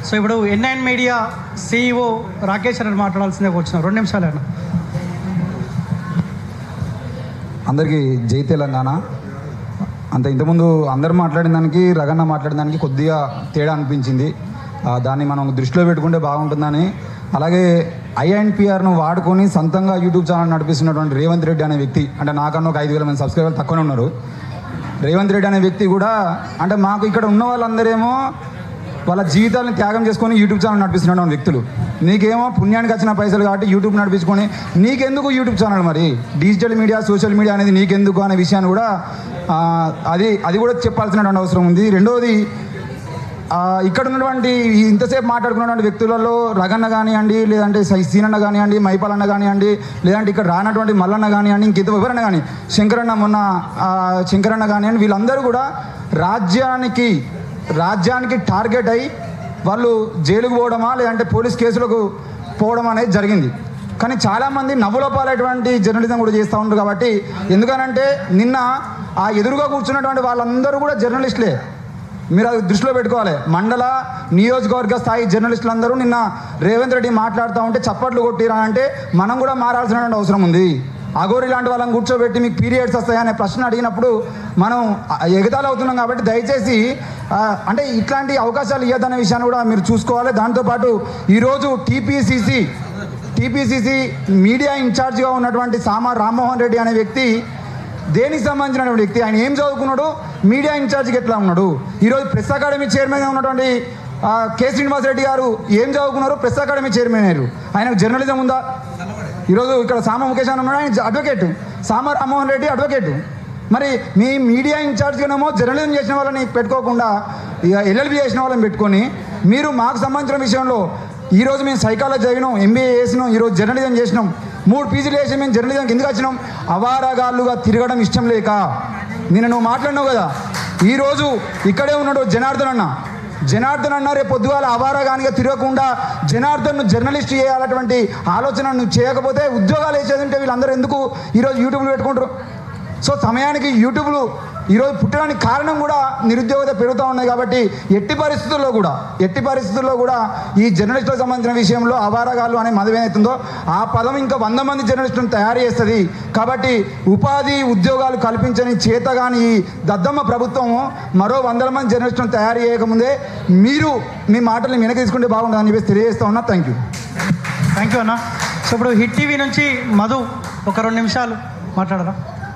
So ఇప్పుడు N9 media CEO Rakesh అని మాట్లాడాల్సిందే వచ్చిన 2 నిమిషాలేనా. అందరికీ జై తెలంగాణ. అంత ఇంతకుముందు అందరు మాట్లాడిన దానికి రగన్న మాట్లాడిన దానికి కొద్దిగా తేడా అనిపించింది. దాన్ని మనం దృష్టిలో పెట్టుకుంటే బాగుంటుందని. అలాగే INPRను వాడుకొని సొంతంగా యూట్యూబ్ ఛానల్ నడిపిస్తున్నటువంటి రేవంత్ రెడ్డి అనే వ్యక్తి, అంటే నాకన్నా ఒక 5,000 మంది సబ్స్క్రైబర్లు తక్కువనే ఉన్నారు. రేవంత్ రెడ్డి అనే వ్యక్తి కూడా అంటే మాకు ఇక్కడ ఉన్న వాళ్ళందరేమో వాళ్ళ జీవితాలను త్యాగం చేసుకొని యూట్యూబ్ ఛానల్ నడిపిస్తున్న వ్యక్తులు. నీకేమో పుణ్యానికి వచ్చిన పైసలు కాబట్టి యూట్యూబ్ నడిపించుకొని నీకెందుకు యూట్యూబ్ ఛానల్, మరి డిజిటల్ మీడియా సోషల్ మీడియా అనేది నీకెందుకు అనే విషయాన్ని కూడా అది కూడా చెప్పాల్సినటువంటి అవసరం ఉంది. రెండవది, ఇక్కడ ఉన్నటువంటి ఇంతసేపు మాట్లాడుకున్నటువంటి వ్యక్తులలో రగన్న కానివ్వండి, లేదంటే సీనన్న కానివ్వండి, మైపాలన్న కానివ్వండి, లేదంటే ఇక్కడ రానటువంటి మల్లన్న కానివ్వండి, ఇంకెంత ఎవరన్నా కానీ శంకరన్న కానివ్వండి, వీళ్ళందరూ కూడా రాజ్యానికి టార్గెట్ అయ్యి వాళ్ళు జైలుకు పోవడమా లేదంటే పోలీస్ కేసులకు పోవడం అనేది జరిగింది. కానీ చాలామంది నవ్వుల పాలైనటువంటి జర్నలిజం కూడా చేస్తూ ఉంటారు. కాబట్టి ఎందుకనంటే నిన్న ఆ ఎదురుగా కూర్చున్నటువంటి వాళ్ళందరూ కూడా జర్నలిస్టులే. మీరు అది దృష్టిలో పెట్టుకోవాలి. మండల నియోజకవర్గ స్థాయి జర్నలిస్టులందరూ నిన్న రేవంత్ రెడ్డి మాట్లాడుతూ ఉంటే చప్పట్లు కొట్టిరా అంటే మనం కూడా మారాల్సినటువంటి అవసరం ఉంది. అఘోరి లాంటి వాళ్ళని కూర్చోబెట్టి మీకు పీరియడ్స్ వస్తాయా అనే ప్రశ్న అడిగినప్పుడు మనం ఎగతాళి అవుతున్నాం. కాబట్టి దయచేసి అంటే ఇట్లాంటి అవకాశాలు ఇవ్వదనే విషయాన్ని కూడా మీరు చూసుకోవాలి. దాంతోపాటు ఈరోజు టీపీసీసీ మీడియా ఇన్ఛార్జ్గా ఉన్నటువంటి సామా రామ్మోహన్ రెడ్డి అనే వ్యక్తి దేనికి సంబంధించినటువంటి వ్యక్తి, ఆయన ఏం చదువుకున్నాడు, మీడియా ఇన్ఛార్జ్కి ఎట్లా ఉన్నాడు. ఈరోజు ప్రెస్ అకాడమీ చైర్మన్గా ఉన్నటువంటి కె శ్రీనివాసరెడ్డి గారు ఏం చదువుకున్నారు, ప్రెస్ అకాడమీ చైర్మన్ అయ్యారు. ఆయనకు జర్నలిజం ఉందా? ఈరోజు ఇక్కడ సామా ముఖేష్ అని ఉన్నాడు, ఆయన అడ్వకేట్. సామా రామ్మోహన్ రెడ్డి అడ్వకేట్. మరి మీ మీడియా ఇన్ఛార్జ్గానేమో జర్నలిజం చేసిన వాళ్ళని పెట్టుకోకుండా ఇక LLB చేసిన వాళ్ళని పెట్టుకొని మీరు మాకు సంబంధించిన విషయంలో ఈరోజు మేము సైకాలజీ చదివినాం, MBA చేసినాం, ఈరోజు జర్నలిజం చేసినాం, 3 PGలు చేసి మేము జర్నలిజంకి ఎందుకు వచ్చినాం? అవారాగాళ్ళుగా తిరగడం ఇష్టం లేక. నిన్న నువ్వు మాట్లాడినావు కదా, ఈరోజు ఇక్కడే ఉన్నాడు జనార్దన్ అన్న రేపు పొద్దుగాల అవారాగానిగా తిరగకుండా జనార్దన్ను జర్నలిస్ట్ చేయాలటువంటి ఆలోచన నువ్వు చేయకపోతే ఉద్యోగాలు వేసేది ఉంటే వీళ్ళందరూ ఎందుకు ఈరోజు యూట్యూబ్లు పెట్టుకుంటారు? సో సమయానికి యూట్యూబ్లు ఈరోజు పుట్టడానికి కారణం కూడా నిరుద్యోగత పెరుగుతూ ఉన్నాయి. కాబట్టి ఎట్టి పరిస్థితుల్లో కూడా ఈ జర్నలిస్టులకు సంబంధించిన విషయంలో అవారగాళ్ళు అనే మదం ఏదైతుందో ఆ పదం ఇంకా 100 మంది జర్నలిస్టులను తయారు చేస్తుంది. కాబట్టి ఉపాధి ఉద్యోగాలు కల్పించని చేతగాని ఈ దద్దమ్మ ప్రభుత్వం మరో 100 మంది జర్నలిస్టులను తయారు చేయకముందే మీరు మీ మాటల్ని వెనక్కి తీసుకుంటే బాగుంటుందని చెప్పేసి తెలియజేస్తా ఉన్నా. థ్యాంక్ యూ అన్న. సో ఇప్పుడు హిట్ టీవీ నుంచి మధు ఒక 2 నిమిషాలు మాట్లాడరా.